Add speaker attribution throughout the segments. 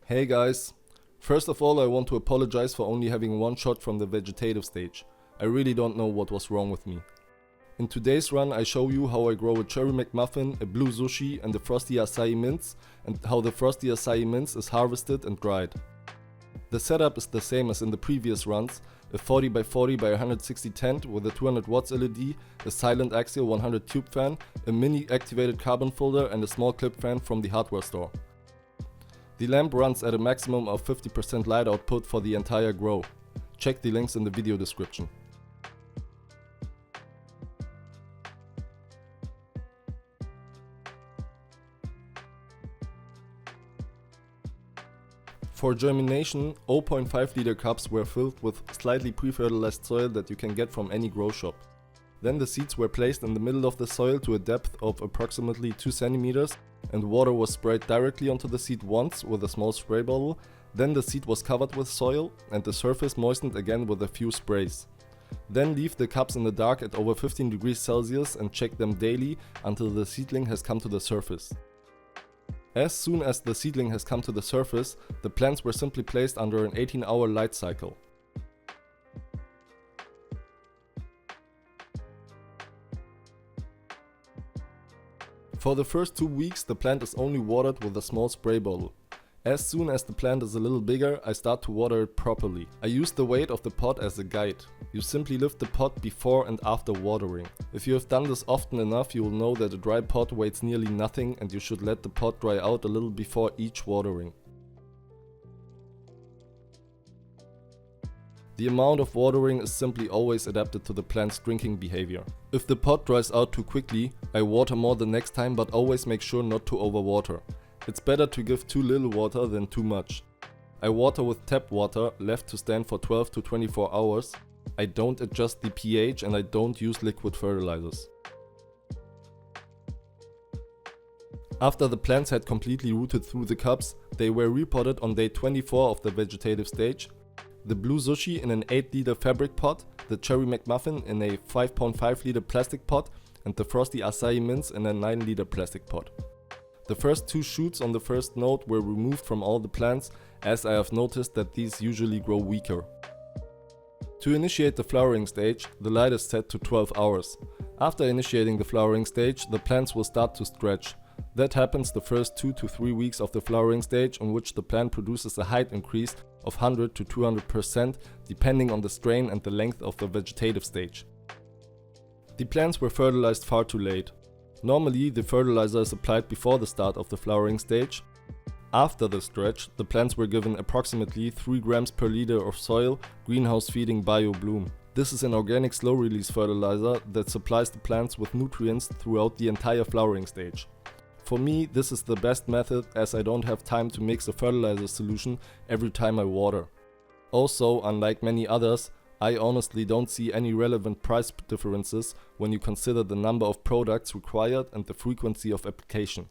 Speaker 1: Hey guys! First of all, I want to apologize for only having one shot from the vegetative stage. I really don't know what was wrong with me. In today's run I show you how I grow a cherry McMuffin, a blue sushi and a frosty açaí minz, and how the frosty açaí minz is harvested and dried. The setup is the same as in the previous runs, a 40x40 by 160 tent with a 200 watts LED, a silent axial 100 tube fan, a mini activated carbon filter and a small clip fan from the hardware store. The lamp runs at a maximum of 50% light output for the entire grow. Check the links in the video description. For germination, 0.5 liter cups were filled with slightly pre-fertilized soil that you can get from any grow shop. Then the seeds were placed in the middle of the soil to a depth of approximately 2 cm and water was sprayed directly onto the seed once with a small spray bottle. Then the seed was covered with soil and the surface moistened again with a few sprays. Then leave the cups in the dark at over 15 degrees Celsius and check them daily until the seedling has come to the surface. As soon as the seedling has come to the surface, the plants were simply placed under an 18-hour light cycle. For the first 2 weeks the plant is only watered with a small spray bottle. As soon as the plant is a little bigger, I start to water it properly. I use the weight of the pot as a guide. You simply lift the pot before and after watering. If you have done this often enough, you will know that a dry pot weighs nearly nothing and you should let the pot dry out a little before each watering. The amount of watering is simply always adapted to the plant's drinking behavior. If the pot dries out too quickly, I water more the next time, but always make sure not to overwater. It's better to give too little water than too much. I water with tap water, left to stand for 12 to 24 hours. I don't adjust the pH and I don't use liquid fertilizers. After the plants had completely rooted through the cups, they were repotted on day 24 of the vegetative stage. The blue sushi in an 8 liter fabric pot, the cherry McMuffin in a 5.5 liter plastic pot and the frosty açaí minz in a 9 liter plastic pot. The first 2 shoots on the first node were removed from all the plants, as I have noticed that these usually grow weaker. To initiate the flowering stage, the light is set to 12 hours. After initiating the flowering stage, the plants will start to stretch. That happens the first 2 to 3 weeks of the flowering stage, in which the plant produces a height increase of 100 to 200% depending on the strain and the length of the vegetative stage. The plants were fertilized far too late. Normally the fertilizer is applied before the start of the flowering stage. After the stretch, the plants were given approximately 3 grams per liter of soil, greenhouse feeding Bio Bloom. This is an organic slow release fertilizer that supplies the plants with nutrients throughout the entire flowering stage. For me, this is the best method as I don't have time to mix a fertilizer solution every time I water. Also, unlike many others, I honestly don't see any relevant price differences when you consider the number of products required and the frequency of application.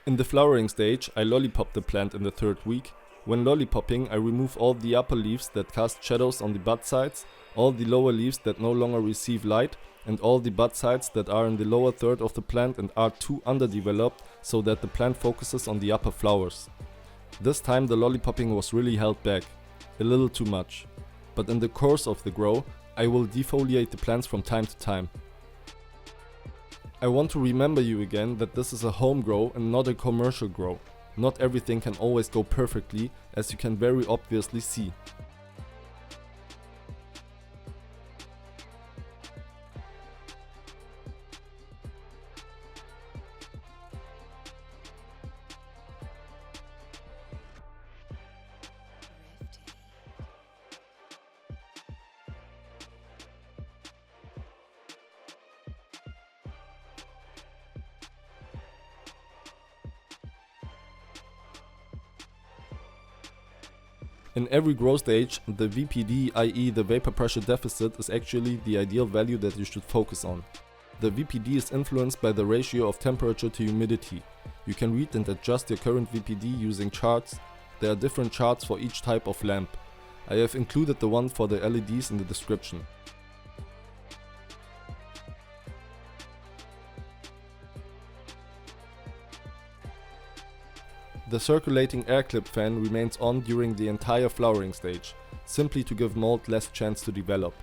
Speaker 1: In the flowering stage, I lollipop the plant in the 3rd week. When lollipopping, I remove all the upper leaves that cast shadows on the bud sides, all the lower leaves that no longer receive light, and all the bud sides that are in the lower third of the plant and are too underdeveloped so that the plant focuses on the upper flowers. This time the lollipopping was really held back, a little too much. But in the course of the grow, I will defoliate the plants from time to time. I want to remember you again that this is a home grow and not a commercial grow. Not everything can always go perfectly, as you can very obviously see. In every grow stage, the VPD, i.e. the vapor pressure deficit, is actually the ideal value that you should focus on. The VPD is influenced by the ratio of temperature to humidity. You can read and adjust your current VPD using charts. There are different charts for each type of lamp. I have included the one for the LEDs in the description. The circulating air clip fan remains on during the entire flowering stage, simply to give mold less chance to develop.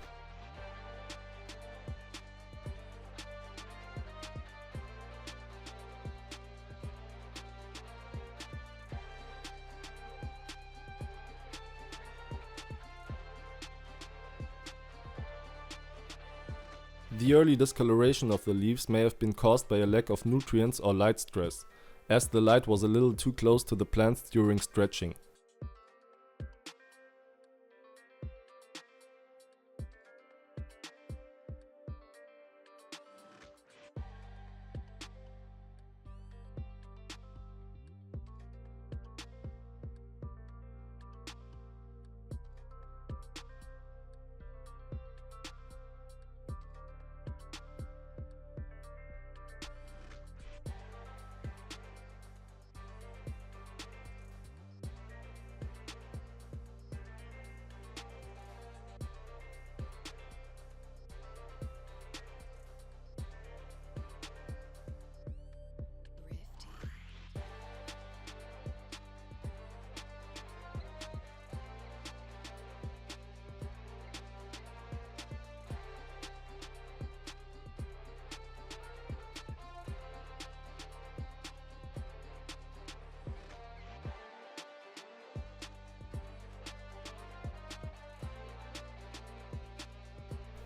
Speaker 1: The early discoloration of the leaves may have been caused by a lack of nutrients or light stress, as the light was a little too close to the plants during stretching.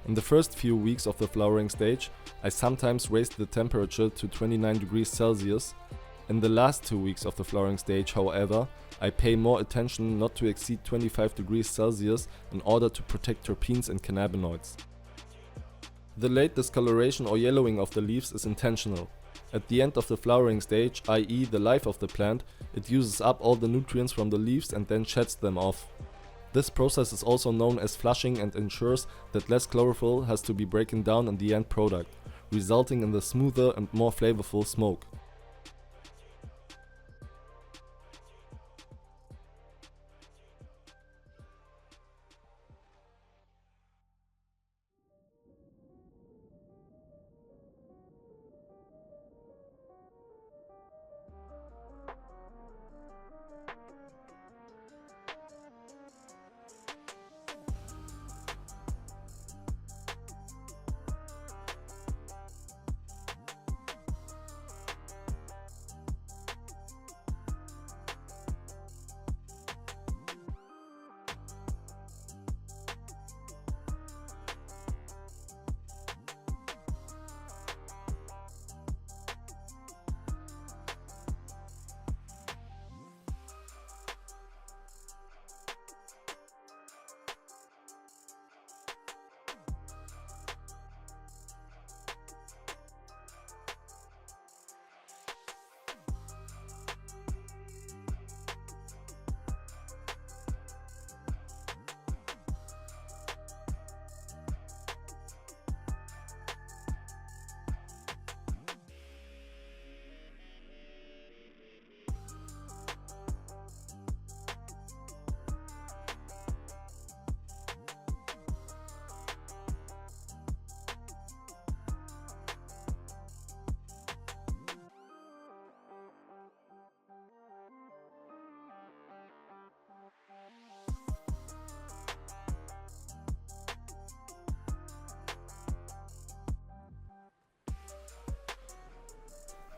Speaker 1: In the first few weeks of the flowering stage, I sometimes raised the temperature to 29 degrees Celsius. In the last 2 weeks of the flowering stage, however, I pay more attention not to exceed 25 degrees Celsius in order to protect terpenes and cannabinoids. The late discoloration or yellowing of the leaves is intentional. At the end of the flowering stage, i.e. the life of the plant, it uses up all the nutrients from the leaves and then sheds them off. This process is also known as flushing and ensures that less chlorophyll has to be broken down in the end product, resulting in the smoother and more flavorful smoke.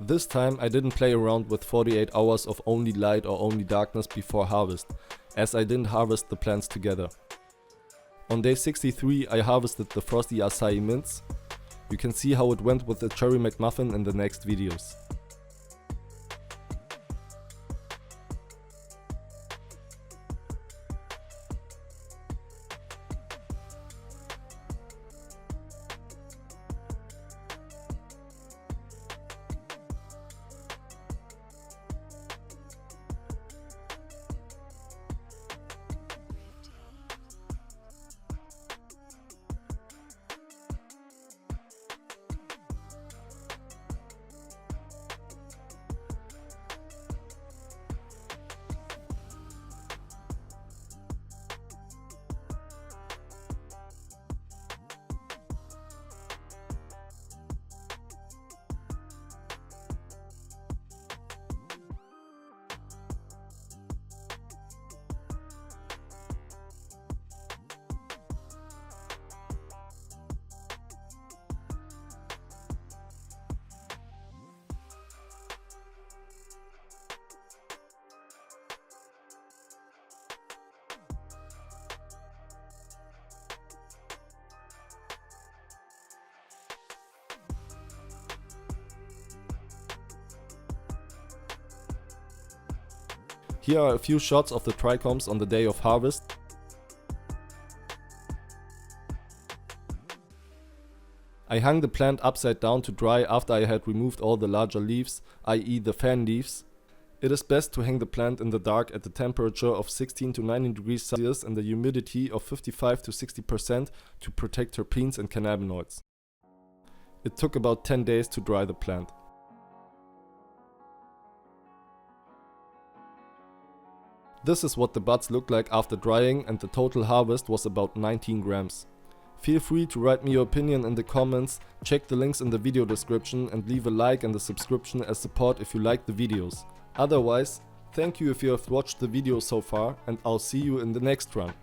Speaker 1: This time I didn't play around with 48 hours of only light or only darkness before harvest, as I didn't harvest the plants together. On day 63 I harvested the FROSTY Açaí MINTZ. You can see how it went with the Cherry McMuffin in the next videos. Here are a few shots of the trichomes on the day of harvest. I hung the plant upside down to dry after I had removed all the larger leaves, i.e. the fan leaves. It is best to hang the plant in the dark at the temperature of 16 to 19 degrees Celsius and the humidity of 55 to 60% to protect terpenes and cannabinoids. It took about 10 days to dry the plant. This is what the buds look like after drying, and the total harvest was about 19 grams. Feel free to write me your opinion in the comments, check the links in the video description and leave a like and a subscription as support if you like the videos. Otherwise, thank you if you have watched the video so far, and I'll see you in the next run.